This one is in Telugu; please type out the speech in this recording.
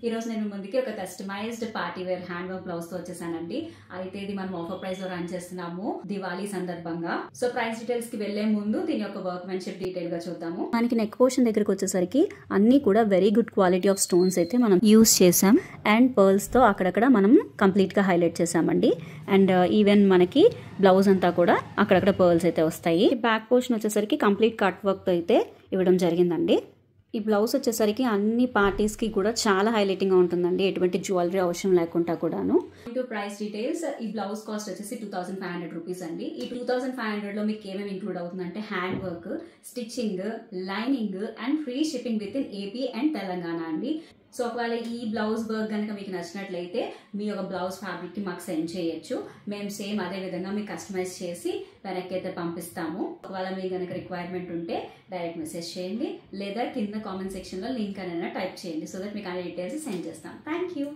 ఈ రోజు నేను ముందుకి ఒక customised party wear hand work blouse తో వచ్చేసానండి. అయితే ఇది మనం ఆఫర్ ప్రైస్ లో రన్ చేస్తున్నాము దివాళీ సందర్భంగా. సో ప్రైస్ డీటెయిల్స్ కి వెళ్లే ముందు దీని యొక్క వర్క్ మెన్షిప్ డీటెయిల్ గా చూద్దాము. మనకి నెక్ పోర్షన్ దగ్గరకు వచ్చేసరికి అన్ని కూడా very good quality of stones అయితే మనం యూస్ చేసాం అండ్ పర్ల్స్ తో అక్కడక్కడ మనం కంప్లీట్ గా హైలైట్ చేసామండి. అండ్ ఈవెన్ మనకి బ్లౌజ్ అంతా కూడా అక్కడక్కడ పర్ల్స్ అయితే వస్తాయి. బ్యాక్ పోర్షన్ వచ్చేసరికి కంప్లీట్ కట్ వర్క్ తో అయితే ఇవ్వడం జరిగిందండి. ఈ బ్లౌజ్ వచ్చేసరికి అన్ని పార్టీస్ కి కూడా చాలా హైలైటింగ్ గా ఉంటుందండి, ఎటువంటి జ్యువెలరీ అవసరం లేకుండా కూడాను. ప్రైస్ డీటెయిల్స్, ఈ బ్లౌజ్ కాస్ట్ వచ్చేసి 2500 రూపీస్ అండి. ఈ 2500 లో మీకు ఏమేమి ఇంక్లూడ్ అవుతుందంటే hand work, stitching, lining and free shipping with in AP and Telangana అండి. సో ఒకవేళ ఈ బ్లౌజ్ వర్క్ కనుక మీకు నచ్చినట్లయితే మీ యొక్క బ్లౌజ్ ఫ్యాబ్రిక్ కి మాకు సెండ్ చేయొచ్చు. మేము సేమ్ అదే విధంగా మీకు కస్టమైజ్ చేసి వెనక్కి అయితే పంపిస్తాము. ఒకవేళ మీకు కనుక రిక్వైర్మెంట్ ఉంటే డైరెక్ట్ మెసేజ్ చేయండి, లేదా కింద కామెంట్ సెక్షన్ లో లింక్ అనేది టైప్ చేయండి. సో దట్ మీకు అన్ని డీటెయిల్స్ సెండ్ చేస్తాం. Thank you.